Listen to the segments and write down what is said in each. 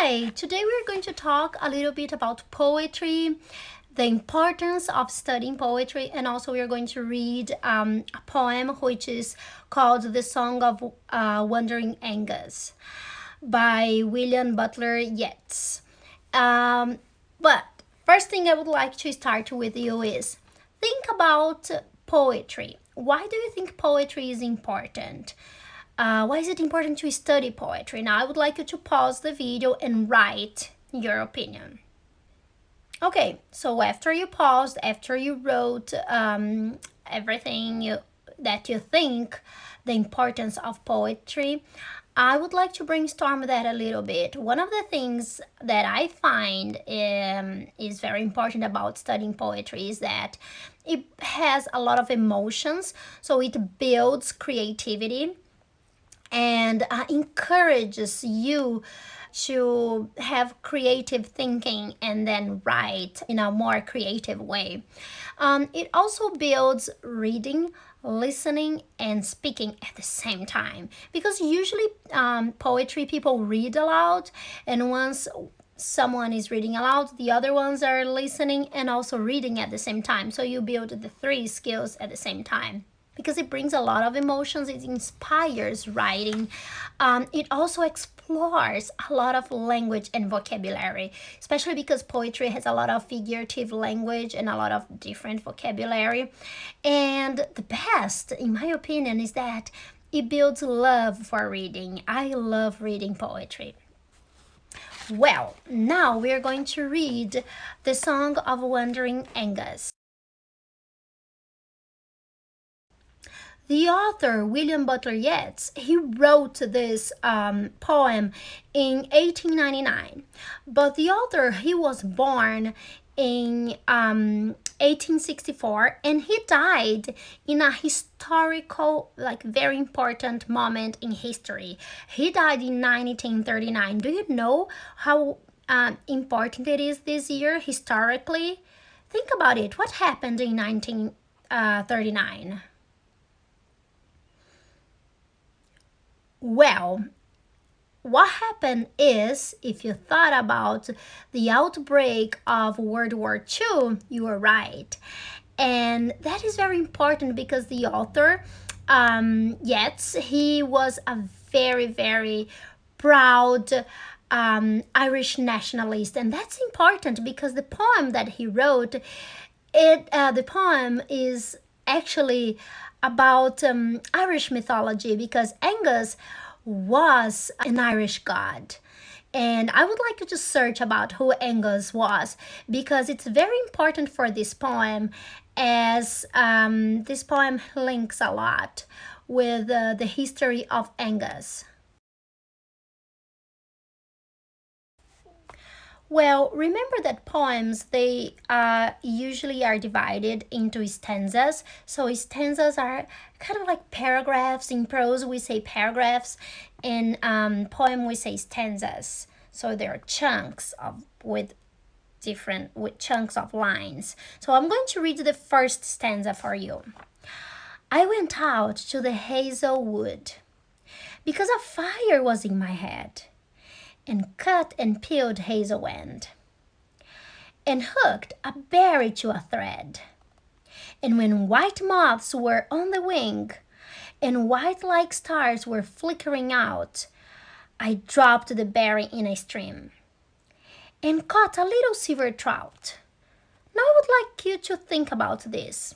Hi, today we're going to talk a little bit about poetry, the importance of studying poetry, and also we're going to read a poem which is called The Song of Wandering Aengus by William Butler Yeats. But first thing I would like to start with you is think about poetry. Why do you think poetry is important? Why is it important to study poetry? Now, I would like you to pause the video and write your opinion. Okay, so after you paused, after you wrote everything that you think the importance of poetry, I would like to brainstorm that a little bit. One of the things that I find is very important about studying poetry is that it has a lot of emotions, so it builds creativity and encourages you to have creative thinking and then write in a more creative way. It also builds reading, listening, and speaking at the same time, because usually poetry people read aloud, and once someone is reading aloud, the other ones are listening and also reading at the same time, so you build the three skills at the same time because it brings a lot of emotions. It inspires writing. It also explores a lot of language and vocabulary, especially because poetry has a lot of figurative language and a lot of different vocabulary. And the best, in my opinion, is that it builds love for reading. I love reading poetry. Well, now we're going to read The Song of Wandering Aengus. The author, William Butler Yeats, he wrote this poem in 1899. But the author, he was born in 1864 and he died in a historical, like very important moment in history. He died in 1939. Do you know how important it is this year historically? Think about it. What happened in 1939? Well, what happened is, if you thought about the outbreak of World War II, you were right. And that is very important because the author, Yeats, he was a very, very proud Irish nationalist. And that's important because the poem that he wrote, the poem is actually about Irish mythology because Aengus was an Irish god. And I would like you to search about who Aengus was because it's very important for this poem, as this poem links a lot with the history of Aengus. Well, remember that poems, they usually are divided into stanzas. So stanzas are kind of like paragraphs. In prose, we say paragraphs. In poem, we say stanzas. So there are chunks of with chunks of lines. So I'm going to read the first stanza for you. I went out to the hazel wood because a fire was in my head, and cut and peeled hazel end, and hooked a berry to a thread. And when white moths were on the wing, and white like stars were flickering out, I dropped the berry in a stream, and caught a little silver trout. Now I would like you to think about this.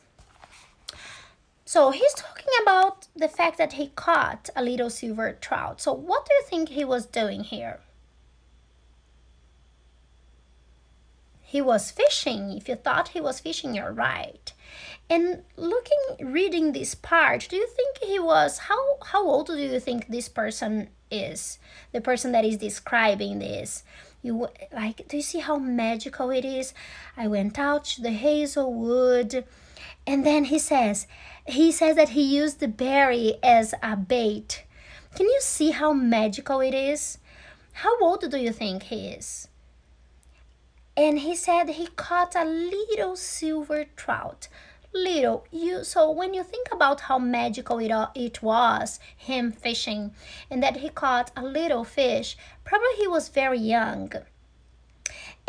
So he's talking about the fact that he caught a little silver trout. So what do you think he was doing here? He was fishing. If you thought he was fishing, you're right. And reading this part, do you think he was, how old do you think this person is? The person that is describing this. Do you see how magical it is? I went out to the hazel wood, and then he says that he used the berry as a bait. Can you see how magical it is? How old do you think he is? And he said he caught a little silver trout. Little. So when you think about how magical it was, him fishing, and that he caught a little fish, probably he was very young.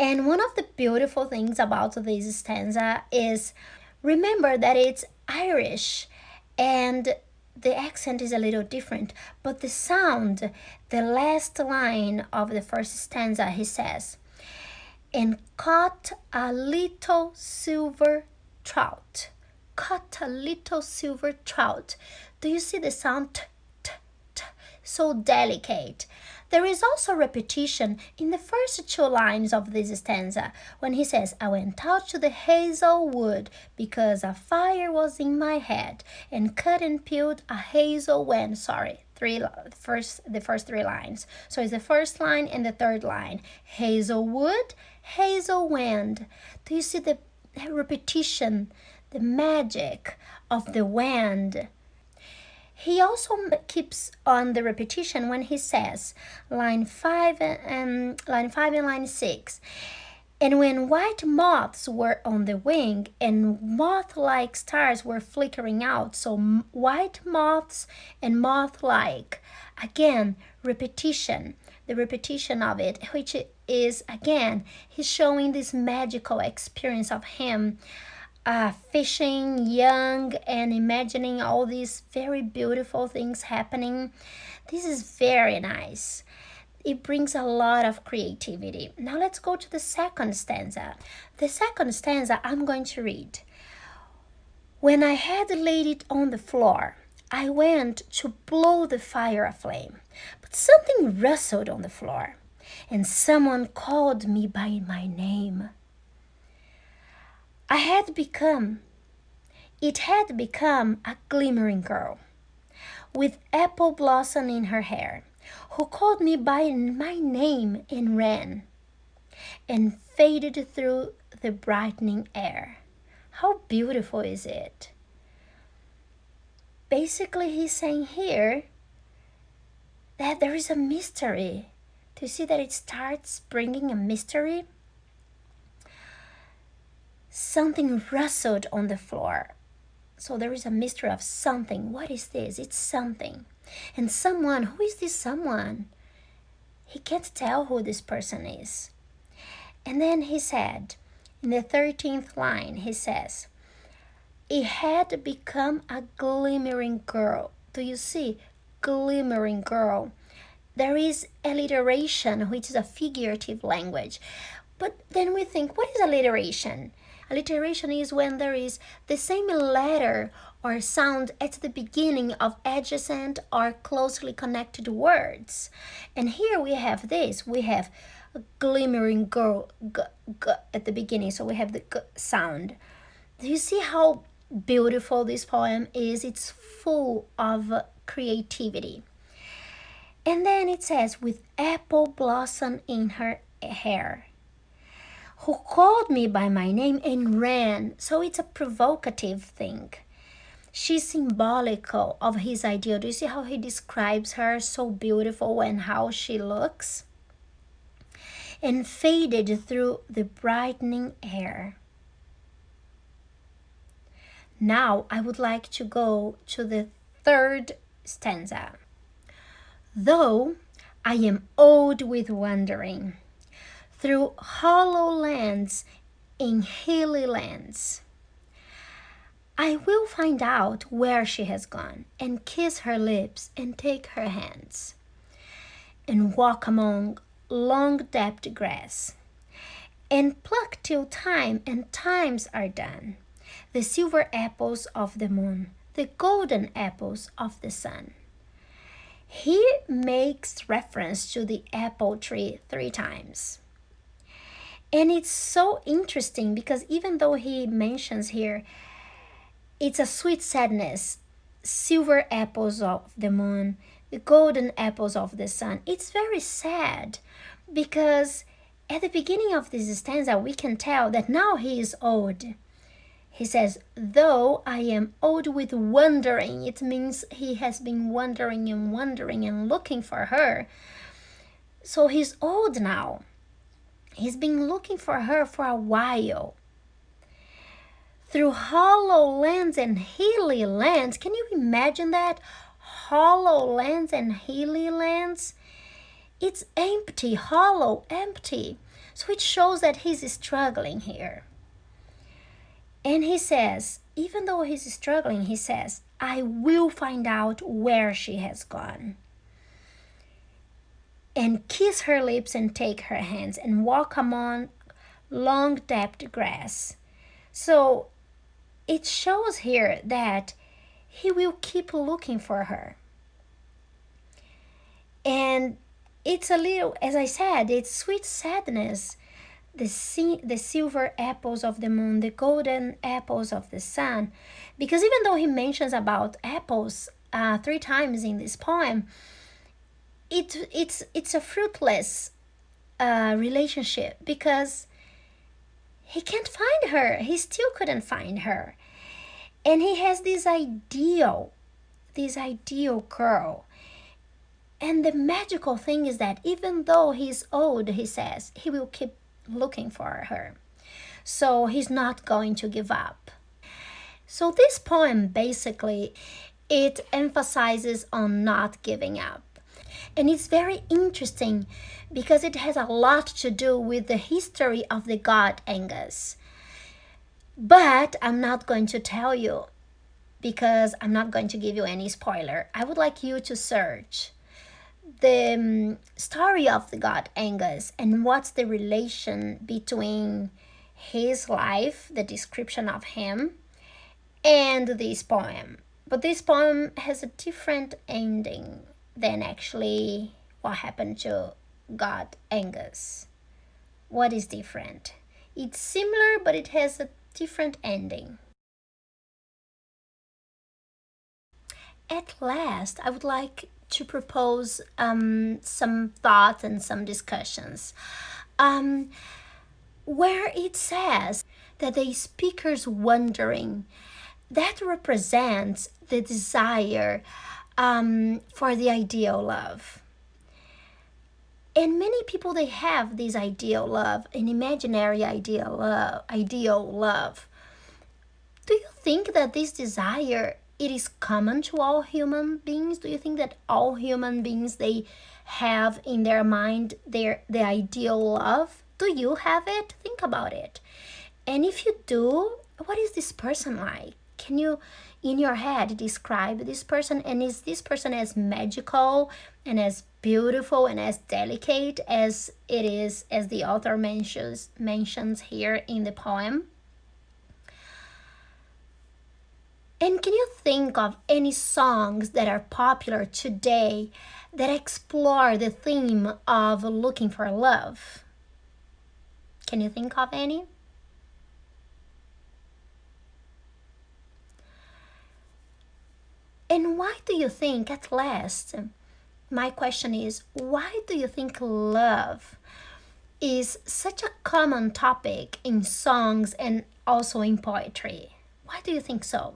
And one of the beautiful things about this stanza is, remember that it's Irish and the accent is a little different, but the sound, the last line of the first stanza, he says, and caught a little silver trout. Caught a little silver trout. Do you see the sound? T, t, t, so delicate. There is also repetition in the first two lines of this stanza when he says, I went out to the hazel wood because a fire was in my head and cut and peeled a hazel when, the first three lines. So it's the first line and the third line. Hazel wood, hazel wind. Do you see the repetition, the magic of the wind? He also keeps on the repetition when he says line 5 and line 6. And when white moths were on the wing and moth-like stars were flickering out, so white moths and moth-like, again, repetition, the repetition of it, which is, again, he's showing this magical experience of him fishing, young, and imagining all these very beautiful things happening. This is very nice. It brings a lot of creativity. Now let's go to the second stanza. The second stanza I'm going to read. When I had laid it on the floor, I went to blow the fire aflame, but something rustled on the floor, and someone called me by my name. It had become a glimmering girl with apple blossom in her hair, who called me by my name and ran and faded through the brightening air. How beautiful is it? Basically, he's saying here that there is a mystery. Do you see that it starts bringing a mystery? Something rustled on the floor. So there is a mystery of something. What is this? It's something. And someone, who is this someone? He can't tell who this person is. And then he said, in the 13th line, he says, it had become a glimmering girl. Do you see? Glimmering girl. There is alliteration, which is a figurative language. But then we think, what is alliteration? Alliteration is when there is the same letter or sound at the beginning of adjacent or closely connected words. And here we have this. We have a glimmering girl, g, g at the beginning. So we have the g sound. Do you see how beautiful this poem is? It's full of creativity. And then it says, with apple blossom in her hair, who called me by my name and ran. So it's a provocative thing. She's symbolical of his ideal. Do you see how he describes her so beautiful and how she looks? And faded through the brightening air. Now I would like to go to the third stanza. Though I am old with wandering through hollow lands in hilly lands, I will find out where she has gone and kiss her lips and take her hands and walk among long dappled grass and pluck till time and times are done the silver apples of the moon, the golden apples of the sun. He makes reference to the apple tree 3 times. And it's so interesting because even though he mentions here, it's a sweet sadness, silver apples of the moon, the golden apples of the sun. It's very sad because at the beginning of this stanza, we can tell that now he is old. He says, though I am old with wandering, it means he has been wandering and looking for her. So he's old now. He's been looking for her for a while. through hollow lands and hilly lands. Can you imagine that? Hollow lands and hilly lands. It's empty, hollow, empty. So it shows that he's struggling here. And he says, even though he's struggling, he says, I will find out where she has gone. And kiss her lips and take her hands and walk among long dappled grass. So it shows here that he will keep looking for her. And it's a little, as I said, it's sweet sadness. The silver apples of the moon, the golden apples of the sun. Because even though he mentions about apples 3 times in this poem, it's a fruitless relationship, because he can't find her. He still couldn't find her. And he has this ideal girl. And the magical thing is that even though he's old, he says, he will keep looking for her. So he's not going to give up. So this poem basically, it emphasizes on not giving up. And it's very interesting because it has a lot to do with the history of the god Aengus. But I'm not going to tell you, because I'm not going to give you any spoiler. I would like you to search the story of the god Aengus and what's the relation between his life, the description of him, and this poem. But this poem has a different ending than actually what happened to god Aengus. What is different? It's similar, but it has a different ending. At last, I would like to propose some thoughts and some discussions, where it says that the speaker's wondering, that represents the desire for the ideal love. And many people, they have this ideal love, an imaginary ideal love. Do you think that this desire, it is common to all human beings? Do you think that all human beings, they have in their mind the ideal love? Do you have it? Think about it. And if you do, what is this person like? Can you, in your head, describe this person? And is this person as magical and as beautiful and as delicate as it is, as the author mentions here in the poem? And can you think of any songs that are popular today that explore the theme of looking for love? Can you think of any? And why do you think, at last, my question is, why do you think love is such a common topic in songs and also in poetry? Why do you think so?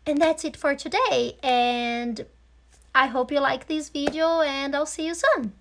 And that's it for today, and I hope you like this video, and I'll see you soon.